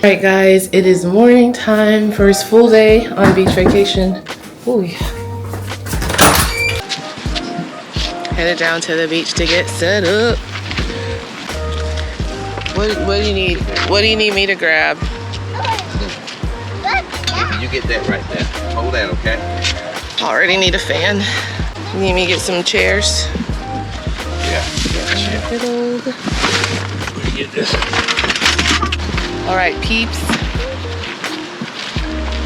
Alright guys, it is morning time, first full day on beach vacation. Oh yeah. Headed down to the beach to get set up. What do you need? What do you need me to grab? You get that right there. Hold that, okay? Already need a fan. You need me to get some chairs? Yeah. Good old. Where you get this? Alright peeps.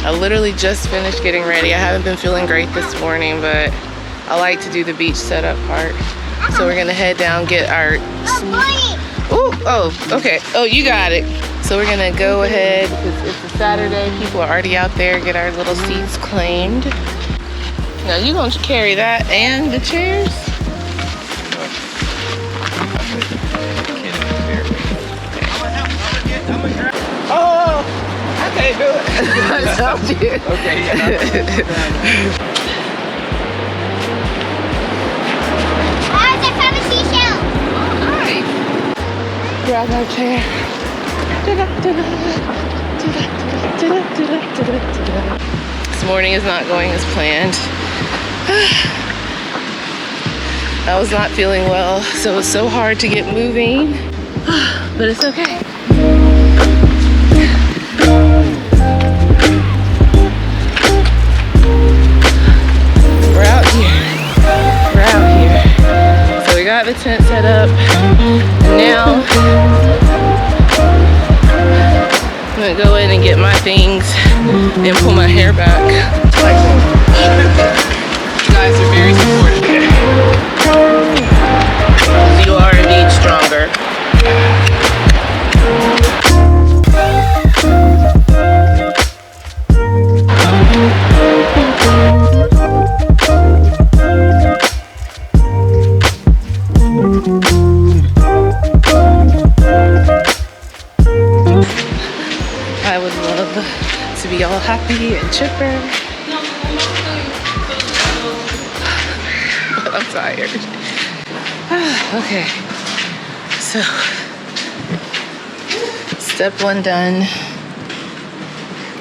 I literally just finished getting ready. I haven't been feeling great this morning, but I like to do the beach setup part. So we're gonna head down, get our... Oh, okay. Oh, you got it. So we're gonna go ahead, because it's a Saturday, people are already out there, get our little seats claimed. Now you gonna carry that and the chairs? Oh, I can't do it. I told you. Okay, yeah. Grab our chair. This morning is not going as planned. I was not feeling well, so it was so hard to get moving, but it's okay. We're out here. So we got the tent set up, and now I'm gonna go in and get my things and pull my hair back. You guys are very supportive. You are indeed stronger. I would love to be all happy and chipper. But I'm tired. Okay, so step one done.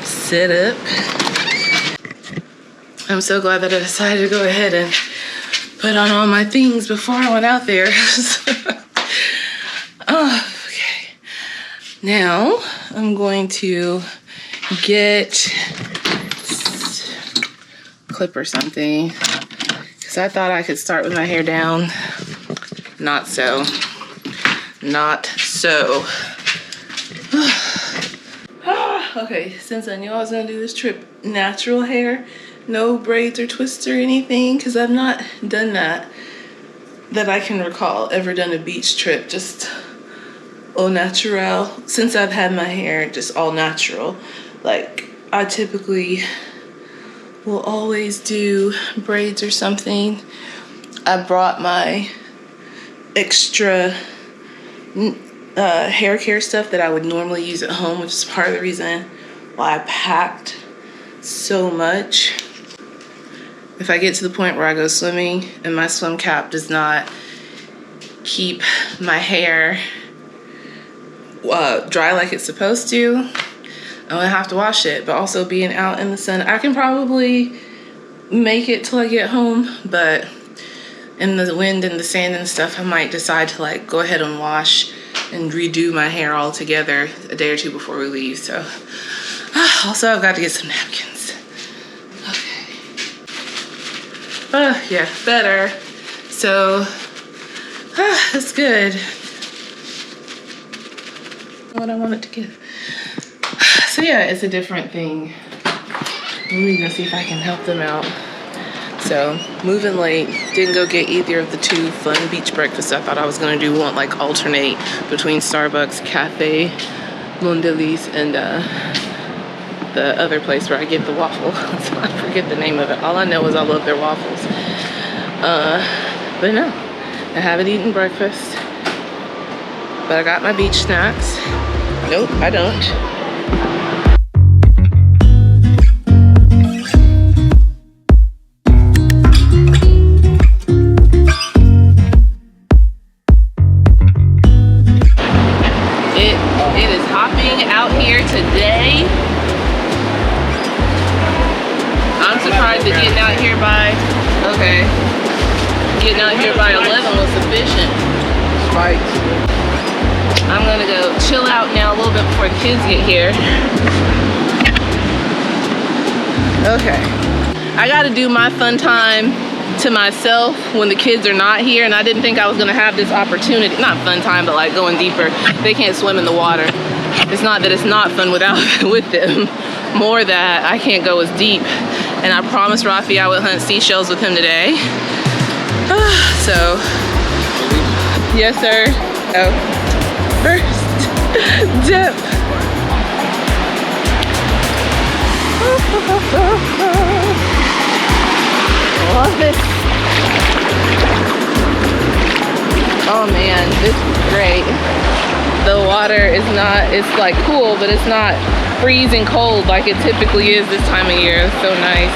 Sit up. I'm so glad that I decided to go ahead and put on all my things before I went out there. Oh, okay. Now I'm going to get a clip or something, because I thought I could start with my hair down. Not so. Not so. Okay, since I knew I was gonna do this trip, natural hair, no braids or twists or anything, because I've not done that I can recall, ever done a beach trip, just au naturel. Since I've had my hair just all natural, like I typically will always do braids or something. I brought my extra hair care stuff that I would normally use at home, which is part of the reason why I packed so much. If I get to the point where I go swimming and my swim cap does not keep my hair dry like it's supposed to, I'm gonna have to wash it. But also being out in the sun, I can probably make it till I get home, but in the wind and the sand and stuff, I might decide to like go ahead and wash and redo my hair all together a day or two before we leave. So also I've got to get some napkins. Okay. Yeah, better. So that's good. What I wanted to give. So yeah, it's a different thing. Let me go see if I can help them out. So moving late, didn't go get either of the two fun beach breakfasts I thought I was gonna do. Want like alternate between Starbucks, Cafe Mondelez, and the other place where I get the waffle. So I forget the name of it. All I know is I love their waffles. But no, I haven't eaten breakfast. But I got my beach snacks. Nope, I don't. It is hopping out here to bikes. I'm gonna go chill out now a little bit before the kids get here. Okay. I gotta do my fun time to myself when the kids are not here, and I didn't think I was gonna have this opportunity. Not fun time, but like going deeper. They can't swim in the water. It's not that it's not fun without with them. More that I can't go as deep. And I promised Rafi I would hunt seashells with him today. So, yes sir. Oh, first dip. Love it. Oh man, this is great. The water is not, it's like cool, but it's not freezing cold like it typically is this time of year. It's so nice.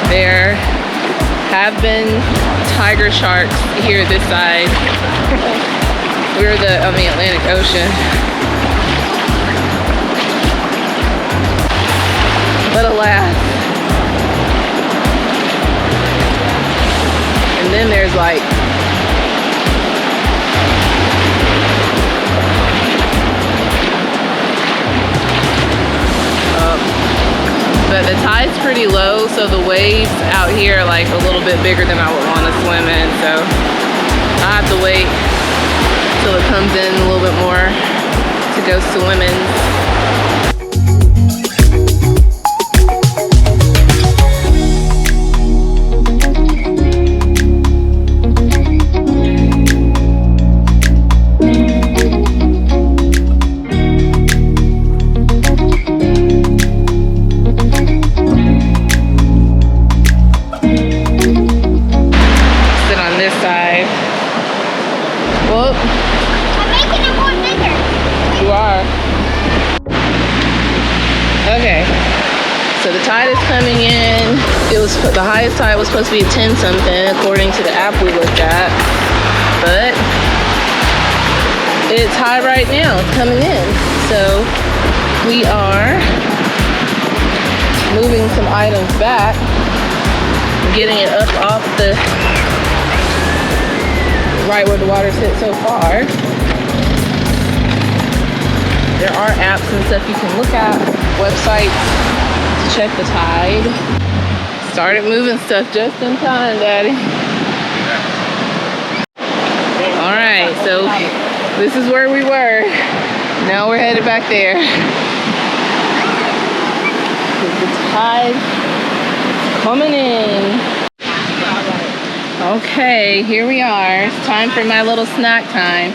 There have been tiger sharks here this side. We're on the Atlantic Ocean. But alas. And then there's like but the tide's pretty low, so the waves out here are like a little bit bigger than I would want to swim in, so I have to wait till it comes in a little bit more to go swimming. Coming in, the highest tide was supposed to be 10 something according to the app we looked at, but it's high right now. It's coming in, so we are moving some items back, getting it up off the right where the water's hit so far. There are apps and stuff you can look at, websites. Check the tide. Started moving stuff just in time, Daddy. All right, so this is where we were. Now we're headed back there. The tide is coming in. Okay, here we are. It's time for my little snack time.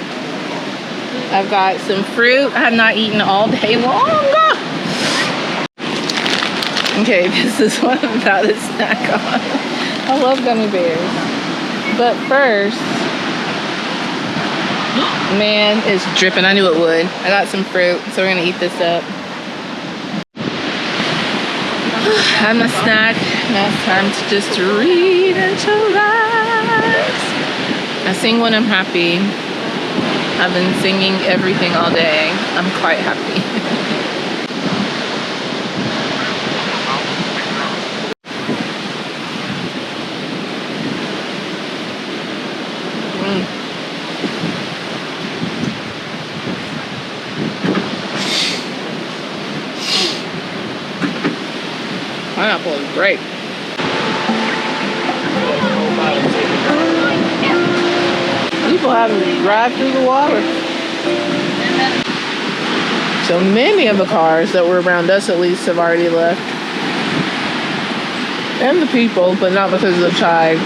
I've got some fruit. I have not eaten all day long. Okay, this is what I'm about to snack on. I love gummy bears. But first, man, it's dripping. I knew it would. I got some fruit, so we're gonna eat this up. I have my snack. Now it's time to just read and chillax. I sing when I'm happy. I've been singing everything all day. I'm quite happy. Pineapple is great. People having to drive through the water. So many of the cars that were around us at least have already left. And the people, but not because of the tide.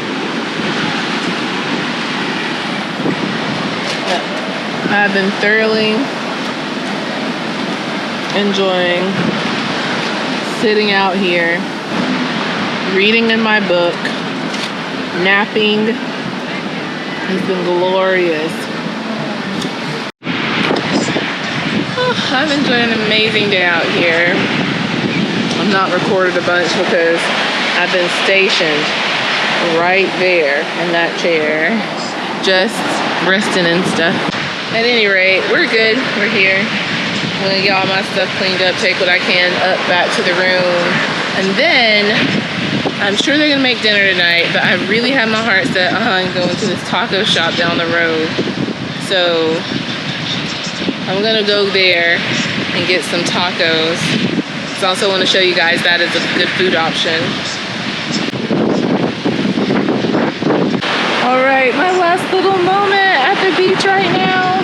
I've been thoroughly enjoying sitting out here, reading in my book, napping. It's been glorious. Oh, I've enjoyed an amazing day out here. I've not recorded a bunch because I've been stationed right there in that chair, just resting and stuff. At any rate, we're good. We're here. I'm gonna get all my stuff cleaned up, take what I can up back to the room, and then I'm sure they're gonna make dinner tonight, but I really have my heart set on going to this taco shop down the road. So I'm gonna go there and get some tacos. So I also want to show you guys that is a good food option. All right, my last little moment at the beach right now.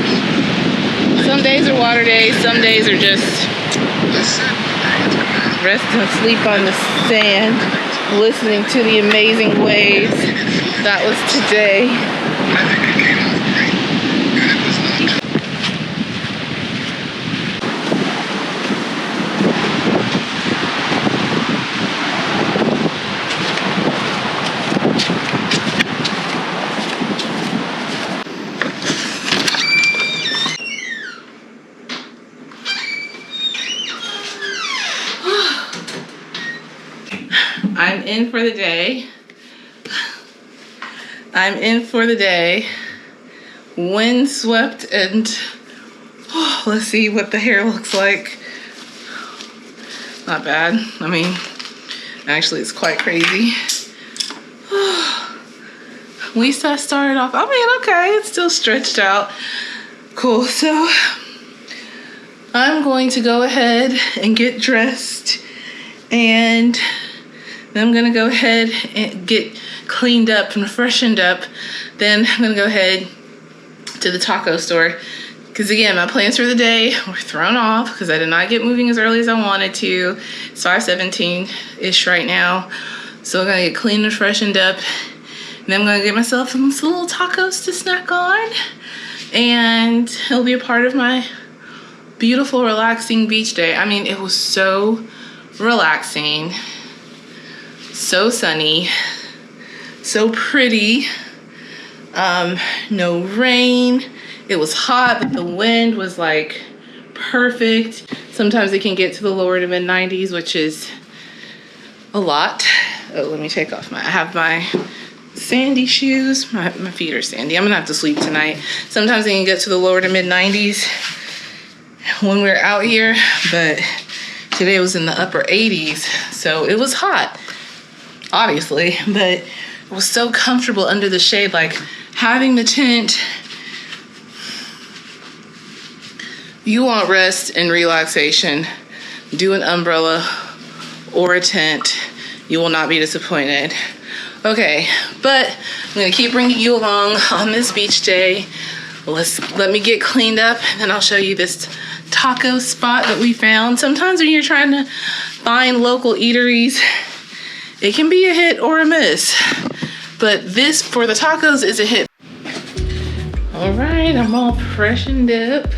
Some days are water days, some days are just rest and sleep on the sand, listening to the amazing waves. That was today. I'm in for the day. I'm in for the day. Windswept and let's see what the hair looks like. Not bad. I mean, actually it's quite crazy. At least I started off, I mean, okay, it's still stretched out. Cool, so I'm going to go ahead and get dressed, and then I'm gonna go ahead and get cleaned up and freshened up. Then I'm gonna go ahead to the taco store. Because again, my plans for the day were thrown off because I did not get moving as early as I wanted to. It's 5:17-ish right now. So I'm gonna get cleaned and freshened up. And then I'm gonna get myself some little tacos to snack on. And it'll be a part of my beautiful, relaxing beach day. I mean, it was so relaxing. So sunny, so pretty, no rain. It was hot, but the wind was like perfect. Sometimes it can get to the lower to mid 90s, which is a lot. Oh, let me take off I have my sandy shoes. My feet are sandy. I'm gonna have to sleep tonight. Sometimes it can get to the lower to mid 90s when we're out here, but today it was in the upper 80s, so it was hot. Obviously, but it was so comfortable under the shade, like having the tent. You want rest and relaxation, do an umbrella or a tent. You will not be disappointed. Okay, but I'm gonna keep bringing you along on this beach day. Let me get cleaned up, and then I'll show you this taco spot that we found. Sometimes when you're trying to find local eateries, it can be a hit or a miss, but this for the tacos is a hit. All right, I'm all freshened up,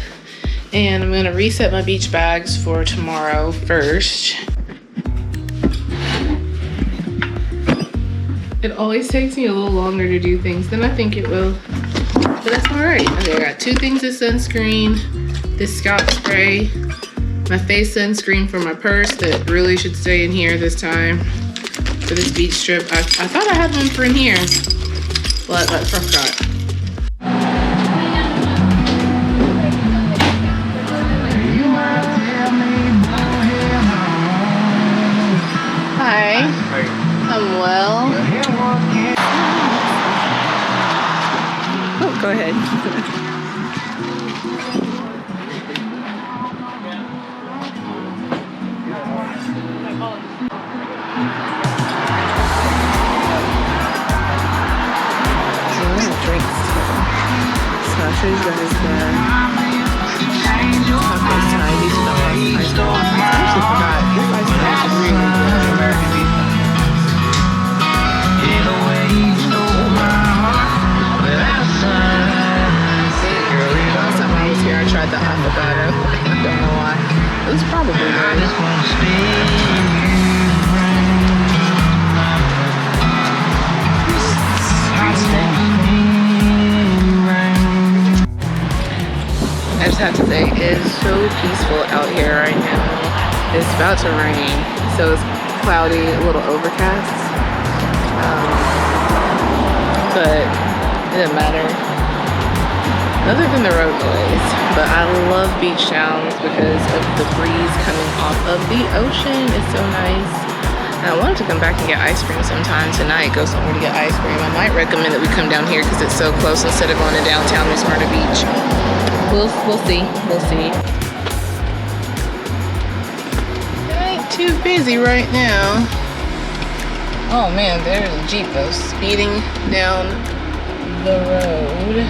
and I'm gonna reset my beach bags for tomorrow first. It always takes me a little longer to do things than I think it will, but that's all right. Okay, I got 2 things of sunscreen, this scalp spray, my face sunscreen for my purse that really should stay in here this time. For this beach trip. I thought I had one for in here, but I forgot. Hi. I'm well. Oh, go ahead. I'll show you guys the tacos tonight. These are the ice cream. I actually forgot. This ice cream is really good. Last time I was here, I tried the avocado. I don't know why. It was probably good. I just have to say, it's so peaceful out here right now. It's about to rain, so it's cloudy, a little overcast. But it doesn't matter. Other than the road noise. But I love beach towns because of the breeze coming off of the ocean. It's so nice. And I wanted to come back and get ice cream sometime tonight, go somewhere to get ice cream. I might recommend that we come down here because it's so close instead of going to downtown New Smyrna Beach. We'll see. We'll see. It ain't too busy right now. Oh man, there's a Jeep though, speeding down the road.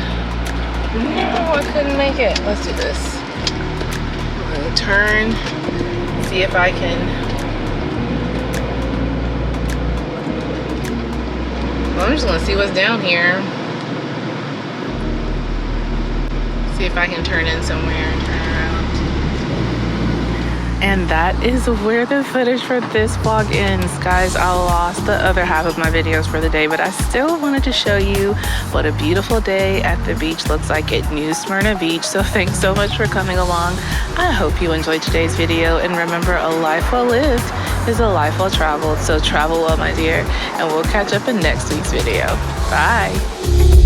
No, I couldn't make it. Let's do this. I'm gonna turn, see if I can. Well, I'm just gonna see what's down here. See if I can turn in somewhere and turn around. And that is where the footage for this vlog ends. Guys, I lost the other half of my videos for the day, but I still wanted to show you what a beautiful day at the beach looks like at New Smyrna Beach. So thanks so much for coming along. I hope you enjoyed today's video, and remember, a life well lived is a life well traveled. So travel well, my dear, and we'll catch up in next week's video. Bye.